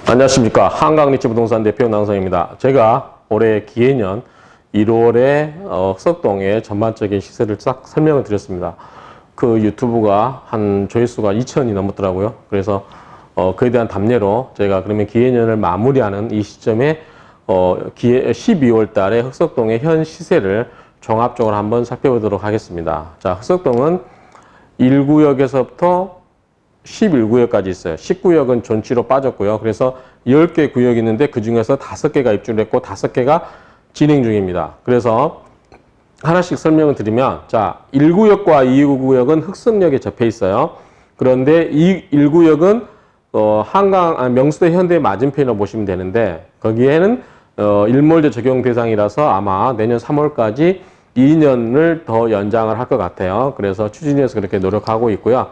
안녕하십니까. 한강리츠부동산 대표 남성입니다. 제가 올해 기해년 1월에 흑석동의 전반적인 시세를 싹 설명을 드렸습니다. 그 유튜브가 한 조회수가 2,000이 넘었더라고요. 그래서 그에 대한 답례로 제가 그러면 기해년을 마무리하는 이 시점에 12월 달에 흑석동의 현 시세를 종합적으로 한번 살펴보도록 하겠습니다. 자, 흑석동은 1구역에서부터 11구역까지 있어요. 10구역은 존치로 빠졌고요. 그래서 10개 구역이 있는데 그 중에서 5개가 입주를 했고 5개가 진행 중입니다. 그래서 하나씩 설명을 드리면, 자, 1구역과 2구역은 흑석역에 접해 있어요. 그런데 이 1구역은 명수대 현대 맞은편이라고 보시면 되는데, 거기에는 일몰제 적용 대상이라서 아마 내년 3월까지 2년을 더 연장을 할 것 같아요. 그래서 추진위에서 그렇게 노력하고 있고요.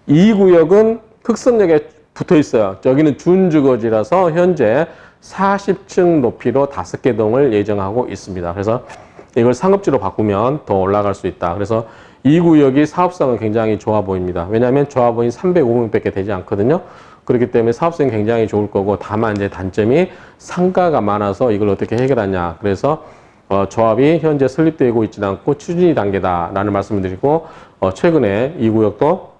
2구역은 흑석역에 붙어 있어요. 여기는 준주거지라서 현재 40층 높이로 5개 동을 예정하고 있습니다. 그래서 이걸 상업지로 바꾸면 더 올라갈 수 있다. 그래서 2구역이 사업성은 굉장히 좋아 보입니다. 왜냐하면 조합원이 305명밖에 되지 않거든요. 그렇기 때문에 사업성이 굉장히 좋을 거고, 다만 이제 단점이 상가가 많아서 이걸 어떻게 해결하냐. 그래서 조합이 현재 설립되고 있지는 않고 추진이 단계다라는 말씀을 드리고, 최근에 2구역도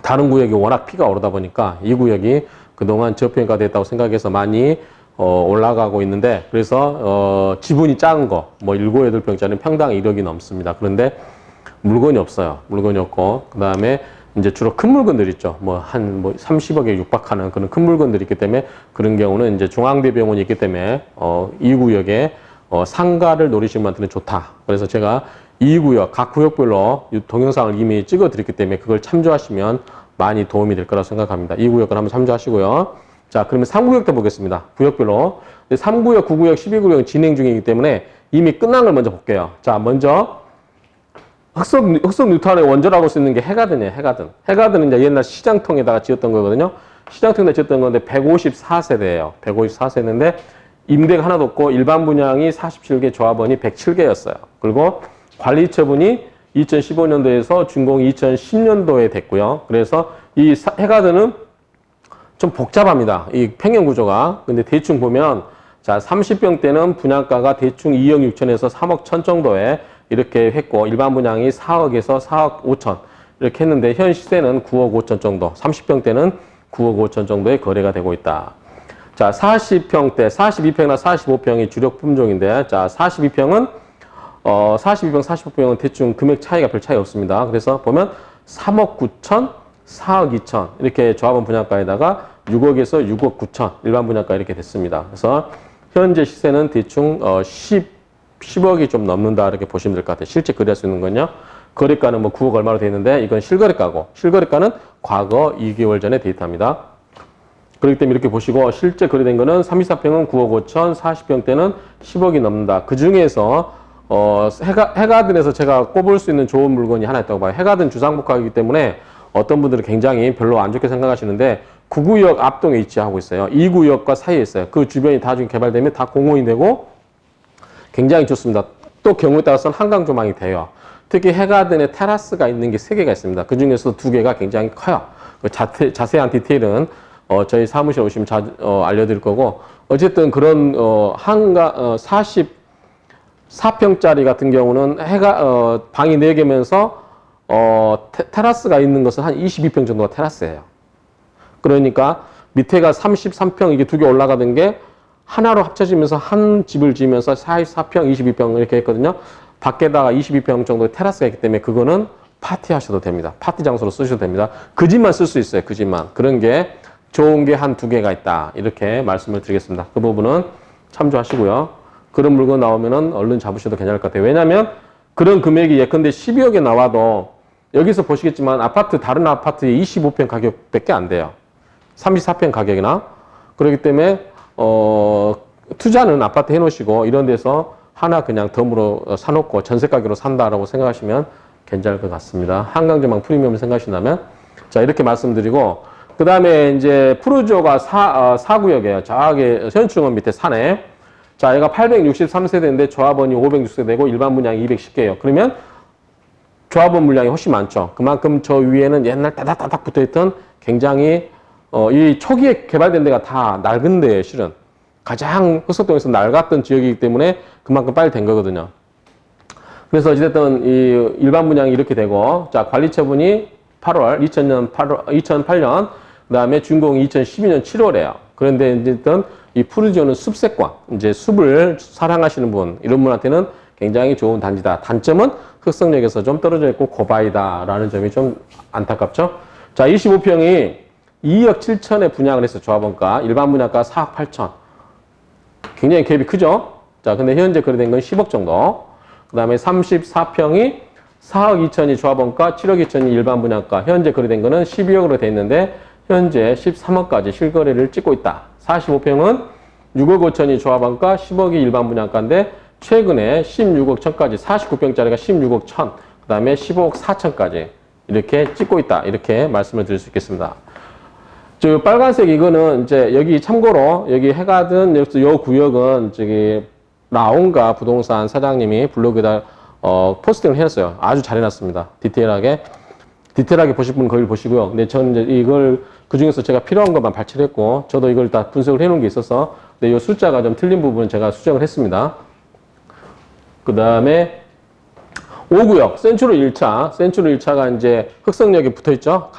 다른 구역이 워낙 피가 오르다 보니까 이 구역이 그동안 저평가 됐다고 생각해서 많이 올라가고 있는데, 그래서 지분이 작은 거, 뭐 7, 8평짜리는 평당 1억이 넘습니다. 그런데 물건이 없어요. 물건이 없고, 그 다음에 이제 주로 큰 물건들 있죠. 뭐 30억에 육박하는 그런 큰 물건들이 있기 때문에, 그런 경우는 이제 중앙대병원이 있기 때문에 이 구역에 상가를 노리시는 분한테는 좋다. 그래서 제가 이 구역, 각 구역별로 동영상을 이미 찍어 드렸기 때문에 그걸 참조하시면 많이 도움이 될 거라고 생각합니다. 이 구역을 한번 참조하시고요. 자, 그러면 3구역도 보겠습니다. 구역별로. 3구역, 9구역, 12구역은 진행 중이기 때문에 이미 끝난 걸 먼저 볼게요. 자, 먼저 흑석 뉴타운의 원조라고 쓰는 게 해가든이에요. 해가든. 해가든은 이제 옛날 시장통에다가 지었던 거거든요. 시장통에다 지었던 건데 154세대예요. 154세대인데 임대가 하나도 없고 일반 분양이 47개, 조합원이 107개였어요. 그리고 관리처분이 2015년도에서 준공이 2010년도에 됐고요. 그래서 이 해가든은 좀 복잡합니다. 이 평형 구조가. 근데 대충 보면, 자, 30평 때는 분양가가 대충 2억 6천에서 3억 1천 정도에 이렇게 했고, 일반 분양이 4억에서 4억 5천 이렇게 했는데, 현 시세는 9억 5천 정도, 30평 때는 9억 5천 정도에 거래가 되고 있다. 자, 40평 때, 42평이나 45평이 주력 품종인데, 자, 42평은 45평은 대충 금액 차이가 별 차이 없습니다. 그래서 보면 3억 9천, 4억 2천 이렇게 조합원 분양가에다가 6억에서 6억 9천 일반 분양가 이렇게 됐습니다. 그래서 현재 시세는 대충 10억이 좀 넘는다 이렇게 보시면 될 것 같아요. 실제 거래할 수 있는 건요. 거래가는 뭐 9억 얼마로 되어 있는데, 이건 실거래가고, 실거래가는 과거 2개월 전의 데이터입니다. 그렇기 때문에 이렇게 보시고, 실제 거래된 거는 34평은 9억 5천, 40평 때는 10억이 넘는다. 그 중에서 해가든에서 제가 꼽을 수 있는 좋은 물건이 하나 있다고 봐요. 해가든 주상복합이기 때문에 어떤 분들은 굉장히 별로 안 좋게 생각하시는데, 9구역 앞동에 위치하고 있어요. 2구역과 사이에 있어요. 그 주변이 나중에 개발되면 다 공원이 되고 굉장히 좋습니다. 또 경우에 따라서는 한강 조망이 돼요. 특히 해가든에 테라스가 있는 게 3개가 있습니다. 그 중에서 2개가 굉장히 커요. 자세한 디테일은 저희 사무실에 오시면 알려드릴 거고, 어쨌든 그런 한강 44평짜리 같은 경우는 방이 4개면서 테라스가 있는 것은 한 22평 정도가 테라스예요. 그러니까 밑에가 33평, 이게 2개 올라가던 게 하나로 합쳐지면서 한 집을 지으면서 44평, 22평 이렇게 했거든요. 밖에다가 22평 정도의 테라스가 있기 때문에 그거는 파티 하셔도 됩니다. 파티 장소로 쓰셔도 됩니다. 그 집만 쓸 수 있어요. 그 집만. 그런 게 좋은 게 한 2개가 있다. 이렇게 말씀을 드리겠습니다. 그 부분은 참조하시고요. 그런 물건 나오면은 얼른 잡으셔도 괜찮을 것 같아요. 왜냐면 그런 금액이 예컨대 12억에 나와도 여기서 보시겠지만 다른 아파트의 25평 가격밖에 안 돼요. 34평 가격이나. 그렇기 때문에 투자는 아파트 해놓으시고 이런 데서 하나 그냥 덤으로 사놓고 전세 가격으로 산다라고 생각하시면 괜찮을 것 같습니다. 한강조망 프리미엄을 생각하신다면. 자, 이렇게 말씀드리고, 그 다음에 이제 푸르조가 4구역이에요. 저기 현충원 밑에 산에. 자, 얘가 863세대인데 조합원이 506세대고 일반 분양이 210개예요. 그러면 조합원 물량이 훨씬 많죠. 그만큼 저 위에는 옛날 따닥따닥 붙어있던 굉장히 이 초기에 개발된 데가 다 낡은 데예요, 실은. 가장 흑석동에서 낡았던 지역이기 때문에 그만큼 빨리 된 거거든요. 그래서 어찌됐든 이 일반 분양이 이렇게 되고, 자, 관리 처분이 8월, 2008년, 그 다음에 준공이 2012년 7월에요. 그런데 어쨌든 이 푸르지오는 숲세권, 이제 숲을 사랑하시는 분, 이런 분한테는 굉장히 좋은 단지다. 단점은 흑석역에서 좀 떨어져 있고 고바이다라는 점이 좀 안타깝죠. 자, 25평이 2억 7천에 분양을 했어요. 조합원가. 일반 분양가 4억 8천. 굉장히 갭이 크죠? 자, 근데 현재 거래된 건 10억 정도. 그 다음에 34평이 4억 2천이 조합원가, 7억 2천이 일반 분양가. 현재 거래된 거는 12억으로 돼 있는데, 현재 13억까지 실거래를 찍고 있다. 45평은 6억 5천이 조합원가, 10억이 일반 분양가인데, 최근에 16억 천까지, 49평짜리가 16억 천, 그 다음에 15억 4천까지 이렇게 찍고 있다. 이렇게 말씀을 드릴 수 있겠습니다. 저 빨간색 이거는 이제 여기 참고로 여기 해가든 요 구역은 저기 라온가 부동산 사장님이 블로그에다 포스팅을 해놨어요. 아주 잘 해놨습니다. 디테일하게 보실 분은 거기 보시고요. 근데 저는 이제 이걸 그 중에서 제가 필요한 것만 발췌했고, 저도 이걸 다 분석을 해놓은 게 있어서, 근데 이 숫자가 좀 틀린 부분은 제가 수정을 했습니다. 그 다음에 5구역 센츄럴 1차, 센츄럴 1차가 이제 흑석역에 붙어 있죠.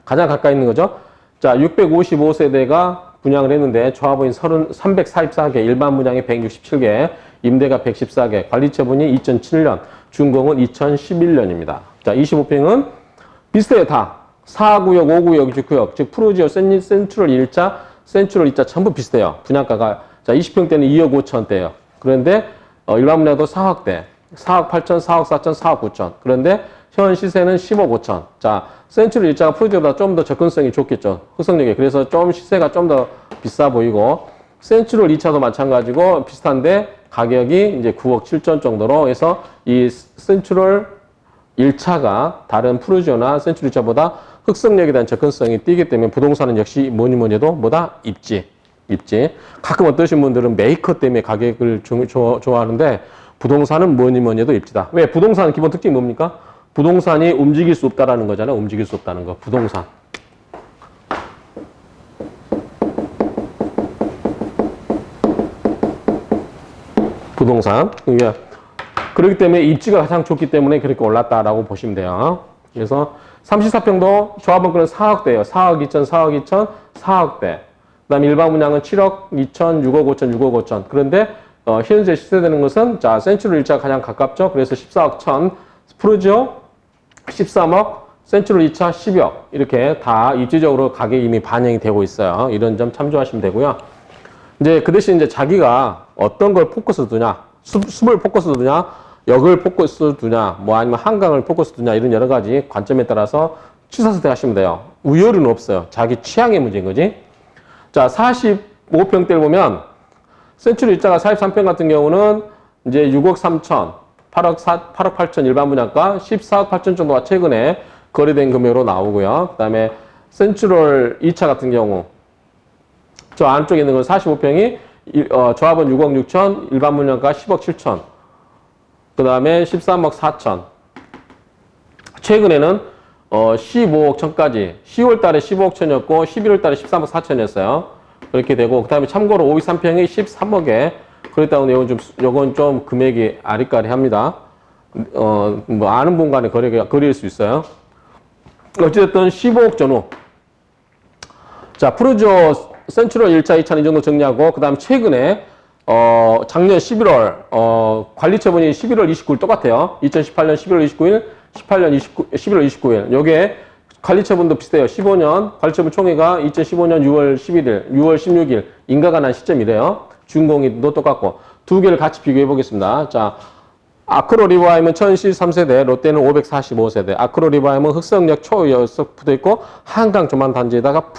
가장 가까이 있는 거죠. 자, 655세대가 분양을 했는데 조합원이 344개, 일반 분양이 167개, 임대가 114개, 관리 처분이 2007년, 준공은 2011년입니다. 자, 25평은 비슷해요, 다. 4구역, 5구역, 6구역, 즉 푸르지오, 센츄럴 1차, 센츄럴 2차 전부 비슷해요. 분양가가. 자, 20평대는 2억 5천대예요. 그런데 일반 분양도 4억대, 4억 8천, 4억 4천, 4억 9천. 그런데 현 시세는 10억 5천. 자, 센츄럴 1차가 푸르지오보다 좀 더 접근성이 좋겠죠. 흑석역에. 그래서 좀 시세가 좀 더 비싸 보이고, 센츄럴 2차도 마찬가지고 비슷한데 가격이 이제 9억 7천 정도로 해서 이 센츄럴 1차가 다른 푸르지오나 센츄럴 2차보다 흑석역에 대한 접근성이 뛰기 때문에 부동산은 역시 뭐니 해도 뭐다? 입지. 가끔 어떠신 분들은 메이커 때문에 가격을 좋아하는데 부동산은 뭐니 해도 입지다. 왜? 부동산은 기본 특징이 뭡니까? 부동산이 움직일 수 없다라는 거잖아요. 움직일 수 없다는 거. 부동산. 그러니까 그렇기 때문에 입지가 가장 좋기 때문에 그렇게 올랐다라고 보시면 돼요. 그래서 34평도 조합원가는 4억대예요. 4억 2천, 4억 2천, 4억대. 그 다음에 일반 분양은 7억 2천, 6억 5천, 6억 5천. 그런데 현재 시세되는 것은 자 센츄럴 1차가 가장 가깝죠. 그래서 14억 천, 푸르지오 13억, 센츄럴 2차 10억. 이렇게 다 입지적으로 가격이 이미 반영이 되고 있어요. 이런 점 참조하시면 되고요. 이제 그 대신 이제 자기가 어떤 걸 포커스 두냐, 숲을 포커스 두냐, 역을 포커스 두냐, 뭐 아니면 한강을 포커스 두냐, 이런 여러 가지 관점에 따라서 취사 선택하시면 돼요. 우열은 없어요. 자기 취향의 문제인 거지. 자, 45평대를 보면 센츄럴 1차가 43평 같은 경우는 이제 6억 3천, 8억 8천 일반 분양가, 14억 8천 정도가 최근에 거래된 금액으로 나오고요. 그 다음에 센츄럴 2차 같은 경우 저 안쪽에 있는 건 45평이 조합원 6억 6천, 일반 분양가 10억 7천, 그 다음에 13억 4천. 최근에는 15억 천까지 10월 달에 15억 천이었고 11월 달에 13억 4천이었어요. 그렇게 되고 그 다음에 참고로 523평이 13억에 그렇다 보니 요건 좀 금액이 아리까리합니다. 뭐 아는 분 간에 거래일 수 있어요. 어쨌든 15억 전후. 자, 푸르지오 센츄럴 1차, 2차는 이 정도 정리하고, 그 다음 최근에, 작년 11월, 관리 처분이 11월 29일 똑같아요. 2018년 11월 29일, 11월 29일. 요게 관리 처분도 비슷해요. 15년, 관리 처분 총회가 2015년 6월 11일, 6월 16일, 인가가 난 시점이래요. 준공일도 똑같고. 두 개를 같이 비교해 보겠습니다. 자, 아크로 리바임은 1013세대, 롯데는 545세대. 아크로 리바임은 흑석역 초여서 붙어 있고, 한강 조만 단지에다가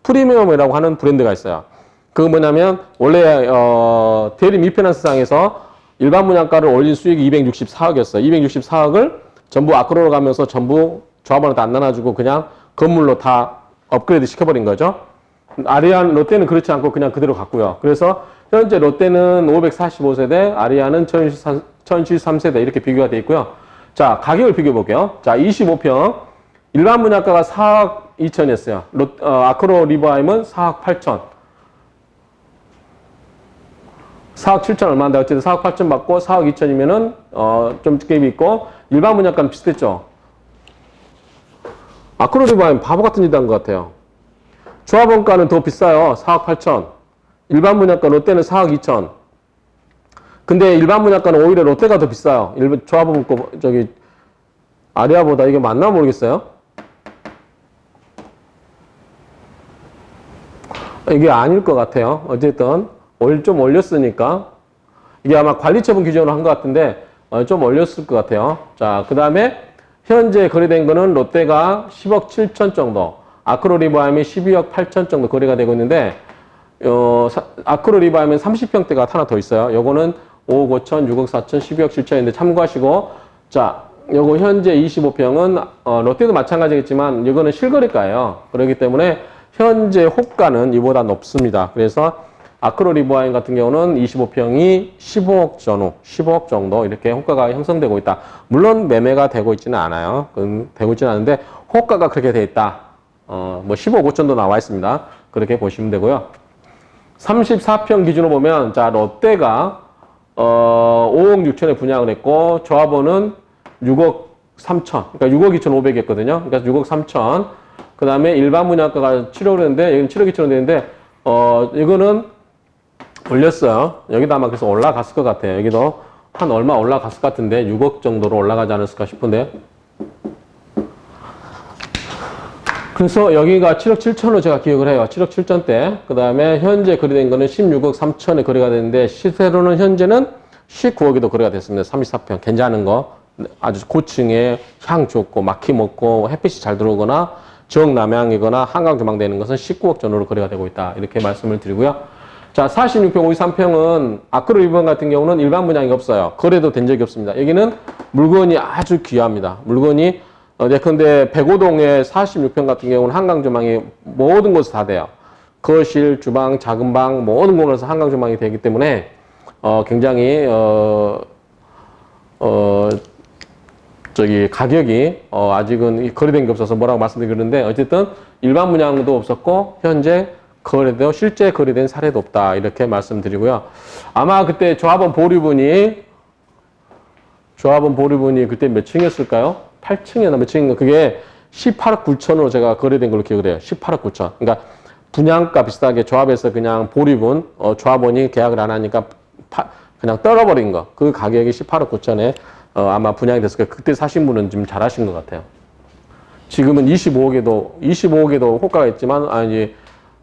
프리미엄이라고 하는 브랜드가 있어요. 그거 뭐냐면, 원래, 대리 미피난스상에서 일반 분양가를 올린 수익이 264억이었어요. 264억을 전부 아크로로 가면서 전부 조합원한테 안 나눠주고 그냥 건물로 다 업그레이드 시켜버린 거죠. 롯데는 그렇지 않고 그냥 그대로 갔고요. 그래서 현재 롯데는 545세대, 아리아는 1013세대 이렇게 비교가 되어 있고요. 자, 가격을 비교해 볼게요. 자, 25평. 일반 분양가가 4억 2천이었어요. 아크로 리바임은 4억 8천. 4억 7천 얼마인데 어쨌든 4억 8천 받고 4억 2천이면은 좀 갭이 있고 일반 분양가는 비슷했죠. 아크로 리바임 바보 같은 짓 한 것 같아요. 조합원가는 더 비싸요. 4억 8천. 일반 분양가 롯데는 4억 2천. 근데 일반 분양가는 오히려 롯데가 더 비싸요. 조합원 거 저기 아리아보다. 이게 맞나 모르겠어요. 이게 아닐 것 같아요. 어쨌든 좀 올렸으니까 이게 아마 관리처분 기준으로 한 것 같은데 좀 올렸을 것 같아요. 자, 그 다음에 현재 거래된 거는 롯데가 10억 7천 정도, 아크로 리바임이 12억 8천 정도 거래가 되고 있는데 아크로 리바임은 30평대가 하나 더 있어요. 요거는 5억 5천, 6억 4천, 12억 7천인데 참고하시고, 자, 요거 현재 25평은 롯데도 마찬가지겠지만 이거는 실거래가예요. 그렇기 때문에 현재 호가는 이보다 높습니다. 그래서 아크로 리바임 같은 경우는 25평이 15억 전후, 15억 정도 이렇게 호가가 형성되고 있다. 물론 매매가 되고 있지는 않아요. 되고 있지는 않은데 호가가 그렇게 돼 있다. 뭐 15억 5천도 나와 있습니다. 그렇게 보시면 되고요. 34평 기준으로 보면 자, 롯데가 5억 6천에 분양을 했고 조합원은 6억 3천, 그러니까 6억 2천 5백이었거든요. 그러니까 6억 3천. 그 다음에 일반 분양가가 7억이었는데 여기는 7억 2천 되는데 이거는 올렸어요. 여기도 아마 그래서 올라갔을 것 같아요. 여기도 한 얼마 올라갔을 것 같은데 6억 정도로 올라가지 않았을까 싶은데. 그래서 여기가 7억 7천으로 제가 기억을 해요. 7억 7천대. 그 다음에 현재 거래된 거는 16억 3천에 거래가 됐는데 시세로는 현재는 19억에도 거래가 됐습니다. 34평. 괜찮은 거. 아주 고층에 향 좋고 막힘없고 햇빛이 잘 들어오거나 정남향이거나 한강 조망되는 것은 19억 전후로 거래가 되고 있다. 이렇게 말씀을 드리고요. 자, 46평, 53평은 아크로 리바임 같은 경우는 일반 분양이 없어요. 거래도 된 적이 없습니다. 여기는 물건이 아주 귀합니다. 물건이 예컨대 105동의 46평 같은 경우는 한강 조망이 모든 곳에 다 돼요. 거실, 주방, 작은 방 모든 곳에서 한강 조망이 되기 때문에 굉장히 가격이 아직은 거래된 게 없어서 뭐라고 말씀드리는데 어쨌든 일반 분양도 없었고 현재 거래도 실제 거래된 사례도 없다 이렇게 말씀드리고요. 아마 그때 조합원 보류분이 그때 몇 층이었을까요? 8층이었나 몇 층인가. 그게 18억 9천으로 제가 거래된 걸로 기억을 해요. 18억 9천. 그러니까 분양가 비슷하게 조합에서 그냥 보류분 조합원이 계약을 안 하니까 그냥 떨어버린 거. 그 가격이 18억 9천에 아마 분양이 됐을 거예요. 그때 사신 분은 좀 잘하신 것 같아요. 지금은 25억에도 호가가 있지만 아니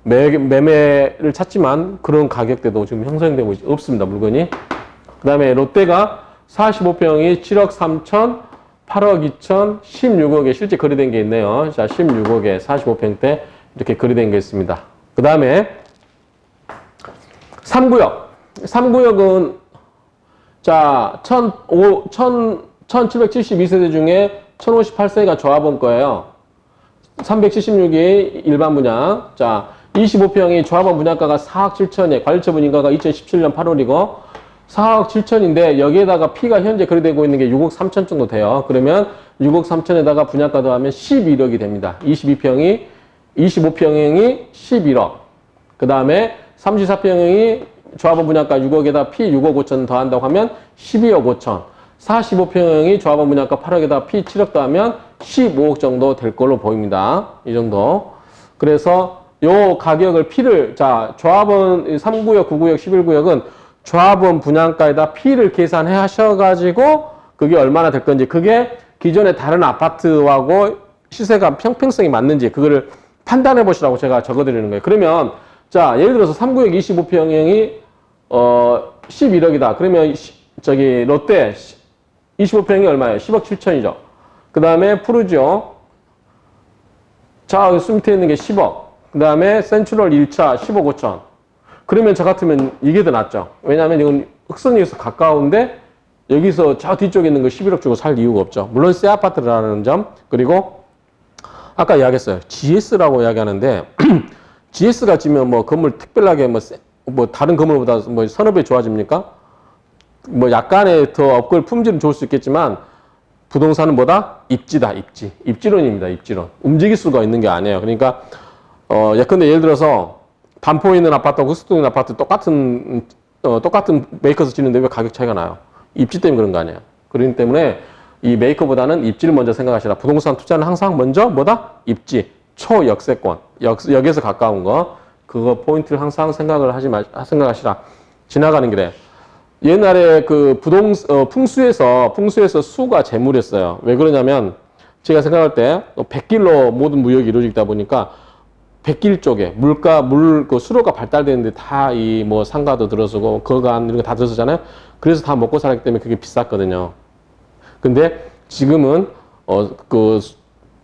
매매를 찾지만 그런 가격대도 지금 형성되고 없습니다. 물건이. 그 다음에 롯데가 45평이 7억 3천, 8억 2천, 16억에 실제 거래된 게 있네요. 자, 16억에 45평대 이렇게 거래된 게 있습니다. 그 다음에 3구역. 3구역은 자, 1772세대 중에 1058세가 조합원 거예요. 376이 일반 분양. 자, 25평이 조합원 분양가가 4억 7천에 관리처분 인가가 2017년 8월이고 4억 7천인데 여기에다가 P가 현재 거래되고 있는 게 6억 3천 정도 돼요. 그러면 6억 3천에다가 분양가 더하면 11억이 됩니다. 25평이 11억. 그 다음에 34평이 조합원 분양가 6억에다 P 6억 5천 더한다고 하면 12억 5천. 45평이 조합원 분양가 8억에다 P 7억 더하면 15억 정도 될 걸로 보입니다. 이 정도. 그래서 요 가격을 P를, 자, 조합원 3구역, 9구역, 11구역은 조합원 분양가에다 P를 계산해 하셔가지고 그게 얼마나 될 건지, 그게 기존의 다른 아파트하고 시세가 평평성이 맞는지 그거를 판단해 보시라고 제가 적어 드리는 거예요. 그러면 자, 예를 들어서 3구역 25평형이 11억이다. 그러면 저기 롯데 25평이 얼마예요? 10억 7천이죠. 그 다음에 푸르지오. 자, 여기 밑에 있는 게 10억. 그 다음에 센트럴 1차 10억 5천. 그러면 저 같으면 이게 더 낫죠. 왜냐하면 이건 흑선역에서 가까운데 여기서 저 뒤쪽에 있는 거 11억 주고 살 이유가 없죠. 물론 새 아파트라는 점. 그리고 아까 이야기했어요. GS라고 이야기하는데 GS가 지면 뭐 건물 특별하게 뭐 다른 건물보다 뭐 서너 배 좋아집니까? 뭐 약간의 더 업글 품질은 좋을 수 있겠지만 부동산은 뭐다? 입지다, 입지. 입지론입니다, 입지론. 움직일 수가 있는 게 아니에요. 그러니까, 예컨대 예를 들어서, 반포에 있는 아파트하고 흑석동에 있는 아파트 똑같은 메이커에서 짓는데 왜 가격 차이가 나요? 입지 때문에 그런 거 아니에요. 그렇기 때문에 이 메이커보다는 입지를 먼저 생각하시라. 부동산 투자는 항상 먼저 뭐다? 입지. 초역세권. 역에서 가까운 거. 그거 포인트를 항상 생각하시라. 지나가는 길에. 옛날에 그 풍수에서 수가 재물이었어요. 왜 그러냐면 제가 생각할 때 100길로 모든 무역이 이루어지다 보니까 100길 쪽에 그 수로가 발달되는데 다 이 뭐 상가도 들어서고 거간 이런 거 다 들어서잖아요. 그래서 다 먹고 살았기 때문에 그게 비쌌거든요. 근데 지금은 그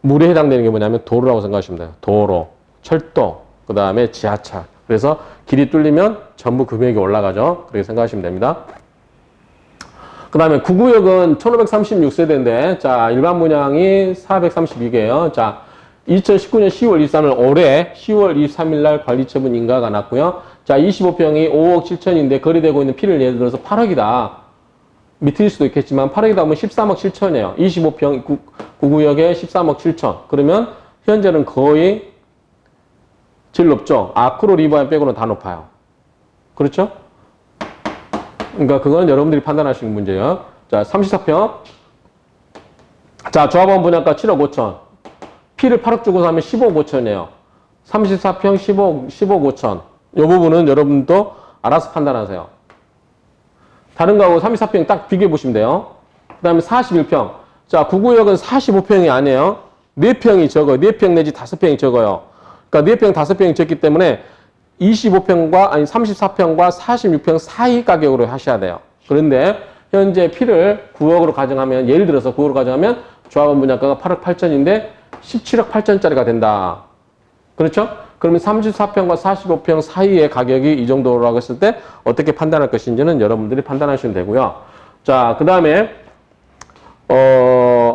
물에 해당되는 게 뭐냐면 도로라고 생각하시면 돼요. 도로, 철도, 그 다음에 지하철. 그래서 길이 뚫리면 전부 금액이 올라가죠. 그렇게 생각하시면 됩니다. 그 다음에 구구역은 1536세대인데, 자, 일반 분양이 432개예요. 자, 2019년 10월 23일 올해 10월 23일 날 관리처분 인가가 났고요. 자, 25평이 5억 7천인데 거래되고 있는 피를 예를 들어서 8억이다. 밑일 수도 있겠지만 8억이다 하면 13억 7천이에요. 25평 구구역에 13억 7천. 그러면 현재는 거의 제일 높죠. 아크로 리바인 빼고는 다 높아요. 그렇죠? 그러니까 그건 여러분들이 판단하시는 문제예요. 자, 34평. 자, 조합원 분양가 7억 5천. P를 8억 주고 사면 15억 5천이에요. 34평 15억 5천. 이 부분은 여러분도 알아서 판단하세요. 다른 거하고 34평 딱 비교해 보시면 돼요. 그 다음에 41평. 자, 구구역은 45평이 아니에요. 4평이 적어요. 4평 내지 5평이 적어요. 그러니까 4평, 5평이 적기 때문에 34평과 46평 사이 가격으로 하셔야 돼요. 그런데 현재 P를 9억으로 가정하면, 예를 들어서 9억으로 가정하면 조합원 분양가가 8억 8천인데 17억 8천짜리가 된다. 그렇죠? 그러면 34평과 45평 사이의 가격이 이 정도라고 했을 때 어떻게 판단할 것인지는 여러분들이 판단하시면 되고요. 자, 그 다음에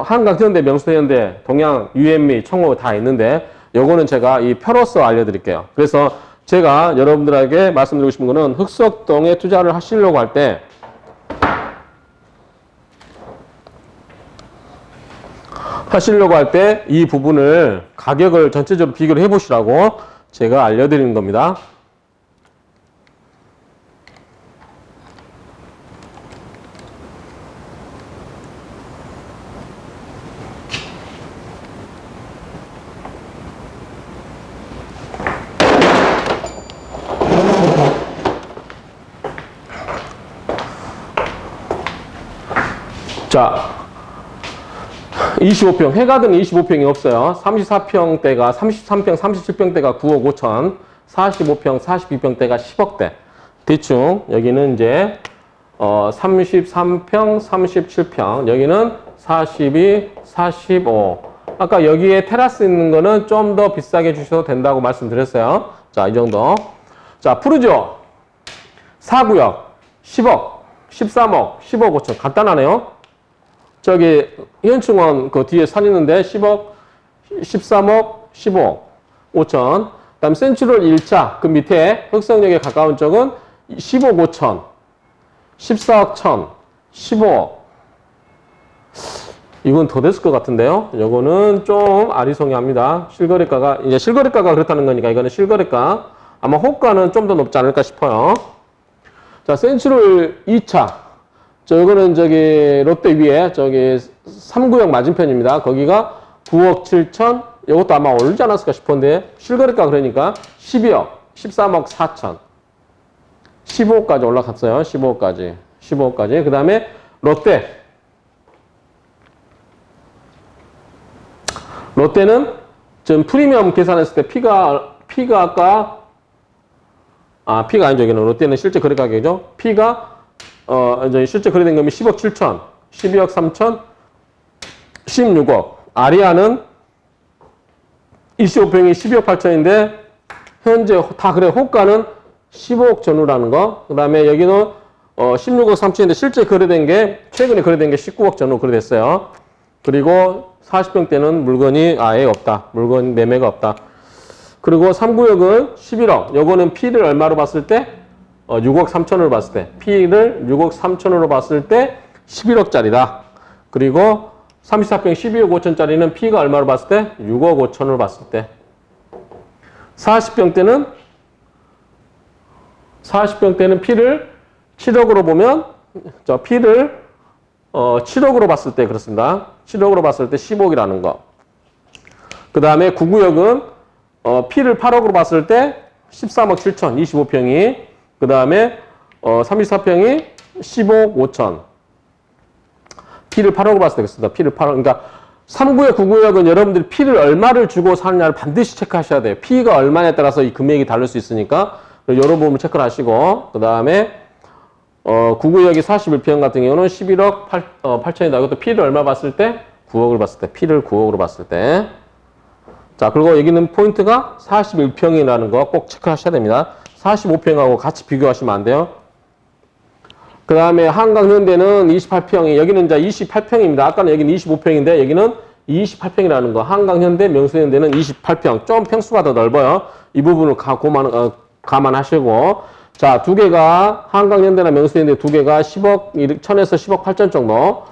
한강현대, 명수현대, 동양, UM미, 청호 다 있는데 요거는 제가 이 표로서 알려드릴게요. 그래서 제가 여러분들에게 말씀드리고 싶은 거는 흑석동에 투자를 하시려고 할 때 이 부분을 가격을 전체적으로 비교를 해보시라고 제가 알려드리는 겁니다. 자, 25평, 해가든 25평이 없어요. 34평대가, 33평, 37평대가 9억 5천, 45평, 42평대가 10억대. 대충, 여기는 이제, 33평, 37평, 여기는 42, 45. 아까 여기에 테라스 있는 거는 좀 더 비싸게 주셔도 된다고 말씀드렸어요. 자, 이 정도. 자, 푸르지오. 4구역, 10억, 13억, 10억 5천. 간단하네요. 저기 현충원 그 뒤에 산 있는데 10억, 13억, 15억 5천. 그 다음 센츄럴 1차 그 밑에 흑석역에 가까운 쪽은 15억 5천, 14억 1천, 15억. 이건 더 됐을 것 같은데요. 요거는 좀 아리송해합니다. 실거래가가 이제 실거래가가 그렇다는 거니까 이거는 실거래가. 아마 호가는 좀 더 높지 않을까 싶어요. 자, 센츄럴 2차. 저거는 저기 롯데 위에 저기 3구역 맞은편입니다. 거기가 9억 7천. 이것도 아마 오르지 않았을까 싶은데 실거래가 그러니까 12억, 13억 4천. 15억까지 올라갔어요. 15억까지. 15억까지. 그 다음에 롯데는 지금 프리미엄 계산했을 때 P가 아까 P가 아니죠. 여기는 롯데는 실제 거래 가격이죠. P가 이제 실제 거래된 금이 10억 7천, 12억 3천, 16억. 아리아는 25평이 12억 8천인데 현재 다 그래 호가는 15억 전후라는 거. 그 다음에 여기는 16억 3천인데 실제 거래된 게 최근에 거래된 게 19억 전후 거래됐어요. 그리고 40평대는 물건이 아예 없다. 물건 매매가 없다. 그리고 3구역은 11억. 요거는 P를 얼마로 봤을 때 6억 3천으로 봤을 때 P를 6억 3천으로 봤을 때 11억짜리다. 그리고 34평 12억 5천짜리는 P가 얼마로 봤을 때? 6억 5천으로 봤을 때. 40평 때는 P를 7억으로 보면, P를 7억으로 봤을 때 그렇습니다. 7억으로 봤을 때 10억이라는 거. 그 다음에 9구역은 P를 8억으로 봤을 때 13억 7천, 25평이. 그 다음에 34평이 10억 5천. P를 8억으로 봤을 때 그렇습니다. P를 8억. 그러니까 3구역, 9구역은 여러분들이 P를 얼마를 주고 사느냐를 반드시 체크하셔야 돼요. P가 얼마냐에 따라서 이 금액이 다를 수 있으니까 이런 부분 체크를 하시고, 그 다음에 9구역이 41평 같은 경우는 11억 8천이다. 이것도 P를 얼마 봤을 때? 9억을 봤을 때. P를 9억으로 봤을 때. 자, 그리고 여기는 포인트가 41평이라는 거 꼭 체크하셔야 됩니다. 45평하고 같이 비교하시면 안 돼요. 그 다음에 한강현대는 28평이, 여기는 이제 28평입니다. 아까는 여기는 25평인데 여기는 28평이라는 거. 한강현대, 명수현대는 28평. 좀 평수가 더 넓어요. 이 부분을 감안하시고. 자, 두 개가, 한강현대나 명수현대 두 개가 10억, 1000에서 10억 8천 정도.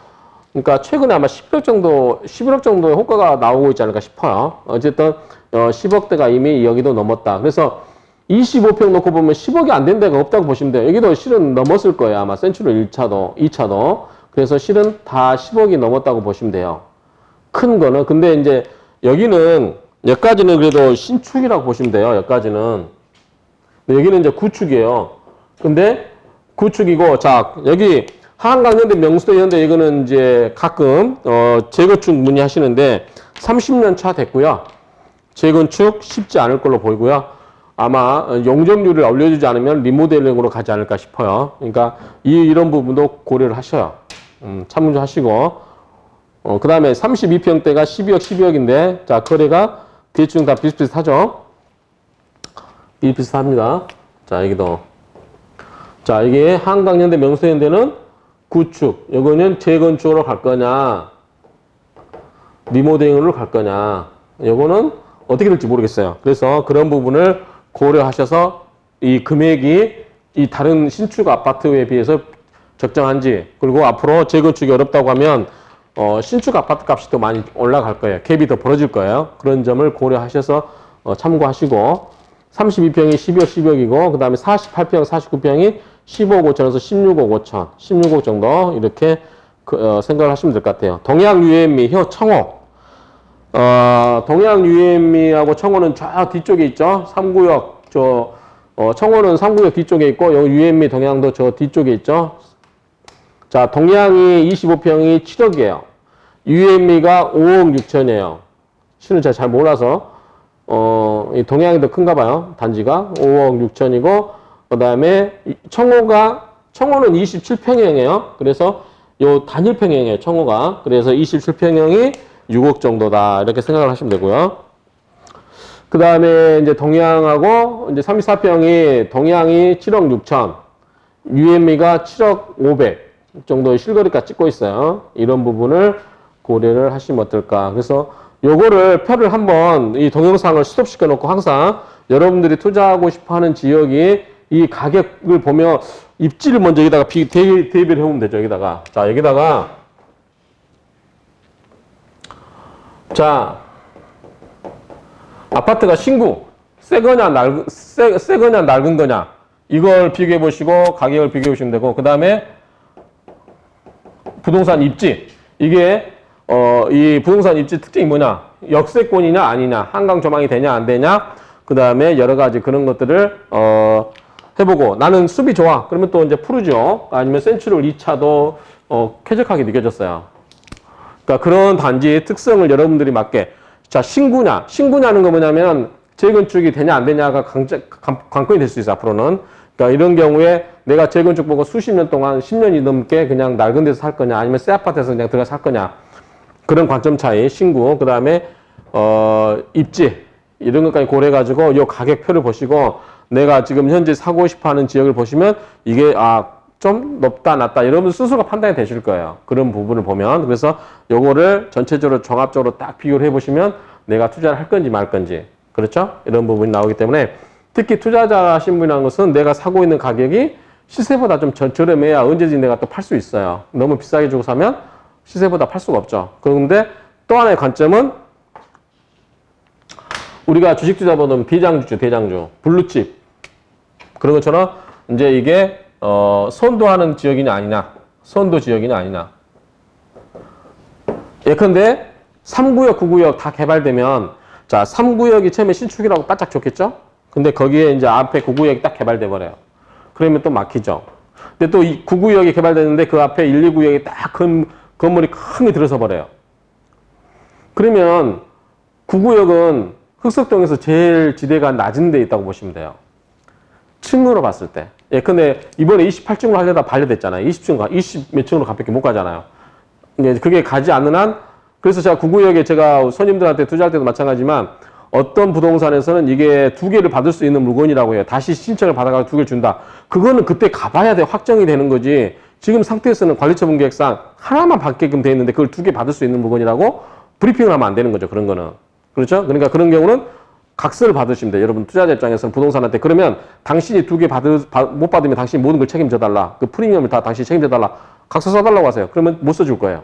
그러니까 최근에 아마 11억 정도의 호가가 나오고 있지 않을까 싶어요. 어쨌든 10억대가 이미 여기도 넘었다. 그래서 25평 놓고 보면 10억이 안 된 데가 없다고 보시면 돼요. 여기도 실은 넘었을 거예요. 아마 센츄럴 1차도, 2차도. 그래서 실은 다 10억이 넘었다고 보시면 돼요. 큰 거는. 근데 이제 여기는 여기까지는 그래도 신축이라고 보시면 돼요. 여기까지는. 근데 여기는 이제 구축이에요. 근데 구축이고, 자, 여기 한강현대, 명수현대 이거는 이제 가끔 재건축 문의하시는데 30년 차 됐고요. 재건축 쉽지 않을 걸로 보이고요. 아마 용적률을 올려주지 않으면 리모델링으로 가지 않을까 싶어요. 그러니까 이런 부분도 고려를 하셔요. 참조하시고. 그 다음에 32평대가 12억, 12억인데, 자, 거래가 대충 다 비슷비슷하죠? 비슷비슷합니다. 자, 여기도. 자, 이게 한강현대, 명수현대는 구축. 요거는 재건축으로 갈 거냐, 리모델링으로 갈 거냐. 요거는 어떻게 될지 모르겠어요. 그래서 그런 부분을 고려하셔서 이 금액이 이 다른 신축 아파트에 비해서 적정한지, 그리고 앞으로 재건축이 어렵다고 하면 신축 아파트 값이 더 많이 올라갈 거예요. 갭이 더 벌어질 거예요. 그런 점을 고려하셔서 참고하시고, 32평이 12억, 12억이고, 그 다음에 48평, 49평이 15억 5천에서 16억 5천, 16억 정도 이렇게 생각을 하시면 될 것 같아요. 동양 유앤미, 청호. 동양 유앤미하고 청호는 저 뒤쪽에 있죠. 3구역, 청호는 3구역 뒤쪽에 있고, 여기 유앤미 동양도 저 뒤쪽에 있죠. 자, 동양이 25평이 7억이에요. 유앤미가 5억 6천이에요. 실은 제가 잘 몰라서, 이 동양이 더 큰가 봐요. 단지가 5억 6천이고, 그 다음에 청호는 27평형이에요. 그래서 요 단일평형이에요. 청호가. 그래서 27평형이 6억 정도다. 이렇게 생각을 하시면 되고요. 그 다음에 이제 동양하고 이제 34평이 동양이 7억 6천, 유앤미가 7억 500 정도의 실거래가 찍고 있어요. 이런 부분을 고려를 하시면 어떨까. 그래서 요거를 표를 한번 이 동영상을 스톱시켜 놓고 항상 여러분들이 투자하고 싶어 하는 지역이 이 가격을 보면 입지를 먼저 여기다가 대비를 해보면 되죠. 여기다가. 자, 여기다가. 자, 아파트가 신구, 새거냐, 낡은 거냐. 이걸 비교해 보시고 가격을 비교해 보시면 되고, 그 다음에 부동산 입지. 이게, 이 부동산 입지 특징이 뭐냐. 역세권이냐, 아니냐. 한강 조망이 되냐, 안 되냐. 그 다음에 여러 가지 그런 것들을, 해보고, 나는 숲이 좋아. 그러면 또 이제 푸르죠. 아니면 센츄럴 2차도, 쾌적하게 느껴졌어요. 그러니까 그런 단지의 특성을 여러분들이 맞게. 자, 신구냐는 거 뭐냐면, 재건축이 되냐, 안 되냐가 관건이 될 수 있어요, 앞으로는. 그러니까 이런 경우에 내가 재건축 보고 수십 년 동안 10년이 넘게 그냥 낡은 데서 살 거냐, 아니면 새 아파트에서 그냥 들어가 살 거냐. 그런 관점 차이, 신구. 그 다음에, 입지. 이런 것까지 고려해가지고 이 가격표를 보시고 내가 지금 현재 사고 싶어 하는 지역을 보시면 이게, 좀 높다, 낮다. 여러분 스스로가 판단이 되실 거예요. 그런 부분을 보면. 그래서 요거를 전체적으로 종합적으로 딱 비교를 해보시면 내가 투자를 할 건지 말 건지. 그렇죠? 이런 부분이 나오기 때문에 특히 투자자 하신 분이라는 것은 내가 사고 있는 가격이 시세보다 좀 저렴해야 언제든지 내가 또 팔 수 있어요. 너무 비싸게 주고 사면 시세보다 팔 수가 없죠. 그런데 또 하나의 관점은 우리가 주식 투자 보면 대장주죠, 대장주. 블루칩. 그런 것처럼 이제 이게 선도하는 지역이냐 아니냐, 선도 지역이냐 아니냐. 예컨대 3구역, 9구역 다 개발되면 자, 3구역이 처음에 신축이라고 바짝 좋겠죠? 근데 거기에 이제 앞에 9구역이 딱 개발돼 버려요. 그러면 또 막히죠. 근데 또 이 9구역이 개발되는데 그 앞에 1, 2구역이 딱 건물이 큰 게 들어서 버려요. 그러면 9구역은 흑석동에서 제일 지대가 낮은 데 있다고 보시면 돼요. 층으로 봤을 때. 예컨대 이번에 28층으로 하려다 반려됐잖아요. 20 몇 층으로 가볍게 못 가잖아요. 이제 그게 가지 않는 한, 그래서 제가 9구역에 제가 손님들한테 투자할 때도 마찬가지지만 어떤 부동산에서는 이게 2개를 받을 수 있는 물건이라고 해요. 다시 신청을 받아가지고 2개를 준다. 그거는 그때 가봐야 돼. 확정이 되는 거지. 지금 상태에서는 관리처분 계획상 하나만 받게끔 돼 있는데 그걸 2개 받을 수 있는 물건이라고 브리핑을 하면 안 되는 거죠. 그런 거는. 그렇죠? 그러니까 그런 경우는 각서를 받으시면 돼요. 여러분 투자자 입장에서는 부동산한테 그러면 당신이 2개 못 받으면 당신이 모든 걸 책임져 달라. 그 프리미엄을 다 당신이 책임져 달라. 각서 써달라고 하세요. 그러면 못 써줄 거예요.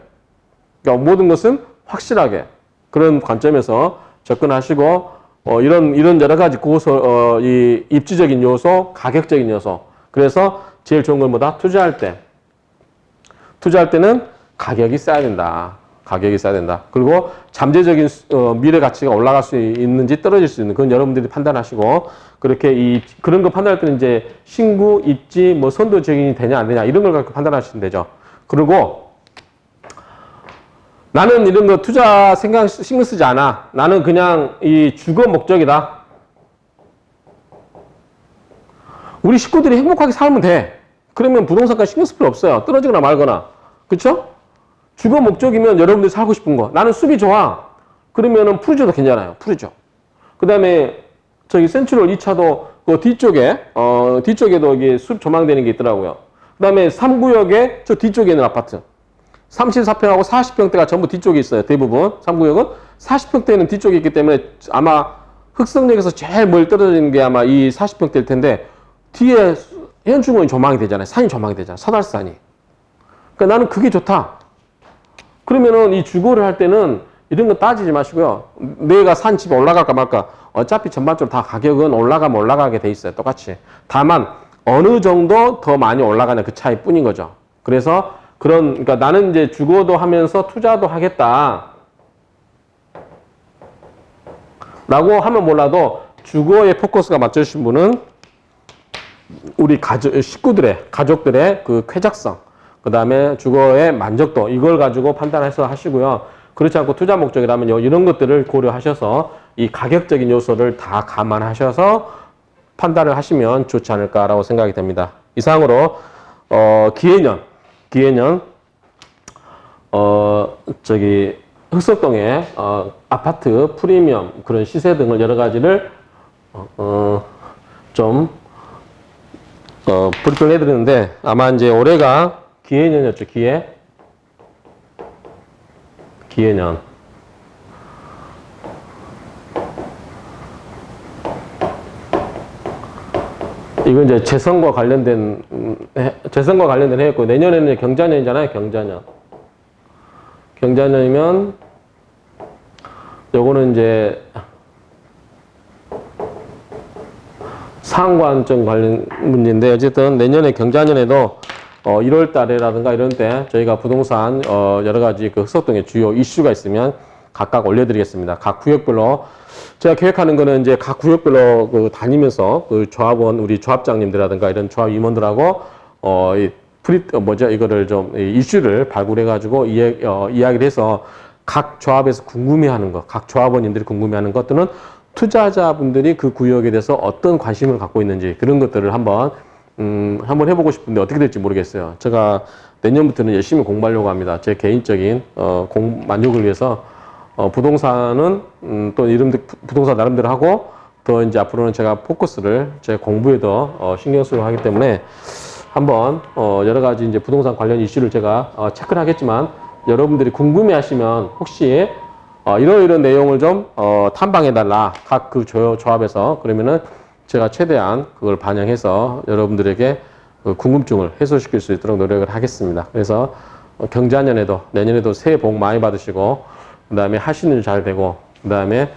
그러니까 모든 것은 확실하게 그런 관점에서 접근하시고 이런 여러 가지 이 입지적인 요소, 가격적인 요소. 그래서 제일 좋은 건 뭐다? 투자할 때는 가격이 싸야 된다. 가격이 싸야 된다. 그리고 잠재적인 미래 가치가 올라갈 수 있는지 떨어질 수 있는 그건 여러분들이 판단하시고 그렇게 그런 거 판단할 때는 이제 신구, 입지, 뭐 선도 지역이 되냐 안 되냐 이런 걸 갖고 판단하시면 되죠. 그리고 나는 이런 거 투자 신경 쓰지 않아. 나는 그냥 이 주거 목적이다. 우리 식구들이 행복하게 살면 돼. 그러면 부동산까지 신경 쓸 필요 없어요. 떨어지거나 말거나. 그쵸? 주거 목적이면 여러분들이 살고 싶은 거. 나는 숲이 좋아. 그러면은 푸르지오도 괜찮아요. 푸르지오. 그 다음에 저기 센트럴 2차도 그 뒤쪽에도 이게 숲 조망되는 게 있더라고요. 그 다음에 3구역에 저 뒤쪽에 있는 아파트. 34평하고 40평대가 전부 뒤쪽에 있어요. 대부분. 3구역은 40평대는 뒤쪽에 있기 때문에 아마 흑석역에서 제일 멀리 떨어지는 게 아마 이 40평대일 텐데 뒤에 현충원이 조망이 되잖아요. 산이 조망이 되잖아요. 설악산이. 그러니까 나는 그게 좋다. 그러면은 이 주거를 할 때는 이런 거 따지지 마시고요. 내가 산 집에 올라갈까 말까. 어차피 전반적으로 다 가격은 올라가면 올라가게 돼 있어요. 똑같이. 다만 어느 정도 더 많이 올라가는 그 차이 뿐인 거죠. 그래서 그러니까 나는 이제 주거도 하면서 투자도 하겠다. 라고 하면 몰라도 주거에 포커스가 맞춰주신 분은 우리 가족들의 그 쾌적성, 그 다음에 주거의 만족도, 이걸 가지고 판단해서 하시고요. 그렇지 않고 투자 목적이라면 이런 것들을 고려하셔서 이 가격적인 요소를 다 감안하셔서 판단을 하시면 좋지 않을까라고 생각이 됩니다. 이상으로, 기해년, 흑석동의, 아파트, 프리미엄, 그런 시세 등을 여러 가지를, 브리핑을 해드리는데, 아마 이제 올해가 기해년이었죠, 기해년. 이건 이제 재선과 관련된 해였고, 내년에는 경자년이잖아요, 경자년이면, 요거는 이제, 상관점 관련 문제인데, 어쨌든 내년에 경자년에도 1월 달에라든가 이런 때 저희가 부동산 여러 가지 그 흑석동의 주요 이슈가 있으면 각각 올려드리겠습니다. 각 구역별로 제가 계획하는 거는 이제 각 구역별로 그 다니면서 그 조합원 우리 조합장님들이라든가 이런 조합 임원들하고 이거를 좀 이슈를 발굴해가지고 이야기를 해서 각 조합에서 궁금해하는 것, 각 조합원님들이 궁금해하는 것들은 투자자분들이 그 구역에 대해서 어떤 관심을 갖고 있는지 그런 것들을 한번 해보고 싶은데 어떻게 될지 모르겠어요. 제가 내년부터는 열심히 공부하려고 합니다. 제 개인적인 만족을 위해서 부동산은 또 부동산 나름대로 하고 더 이제 앞으로는 제가 포커스를 제 공부에 더 신경 쓰려고 하기 때문에 한번 여러 가지 이제 부동산 관련 이슈를 제가 체크를 하겠지만 여러분들이 궁금해하시면 혹시 이런 내용을 좀 탐방해달라 각 그 조합에서 그러면은 제가 최대한 그걸 반영해서 여러분들에게 그 궁금증을 해소시킬 수 있도록 노력을 하겠습니다. 그래서 경자년에도 내년에도 새해 복 많이 받으시고 그다음에 하시는 일 잘 되고 그다음에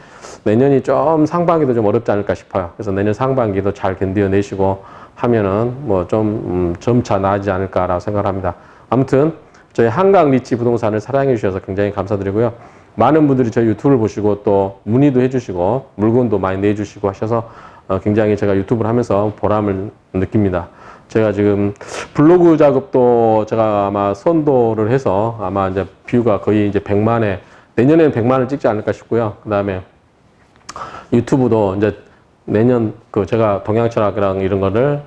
내년이 좀 상반기도 좀 어렵지 않을까 싶어요. 그래서 내년 상반기도 잘 견뎌내시고 하면은 뭐 좀 점차 나아지지 않을까라고 생각합니다. 아무튼 저희 한강 리치 부동산을 사랑해 주셔서 굉장히 감사드리고요. 많은 분들이 저희 유튜브를 보시고 또 문의도 해주시고 물건도 많이 내주시고 하셔서 굉장히 제가 유튜브를 하면서 보람을 느낍니다. 제가 지금 블로그 작업도 제가 아마 선도를 해서 아마 이제 뷰가 거의 이제 100만에 내년에는 100만을 찍지 않을까 싶고요. 그 다음에 유튜브도 이제 내년 그 제가 동양철학이랑 이런 거를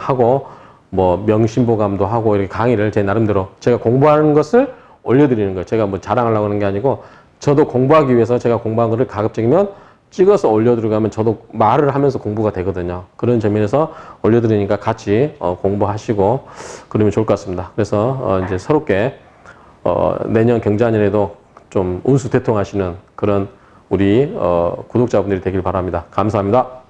하고 뭐 명심보감도 하고 이렇게 강의를 제 나름대로 제가 공부하는 것을 올려드리는 거예요. 제가 뭐 자랑하려고 하는 게 아니고 저도 공부하기 위해서 제가 공부한 거를 가급적이면 찍어서 올려드리면 저도 말을 하면서 공부가 되거든요. 그런 점에서 올려드리니까 같이 공부하시고 그러면 좋을 것 같습니다. 그래서 이제 서롭게 내년 경자년에도 좀 운수대통하시는 그런 우리 구독자분들이 되길 바랍니다. 감사합니다.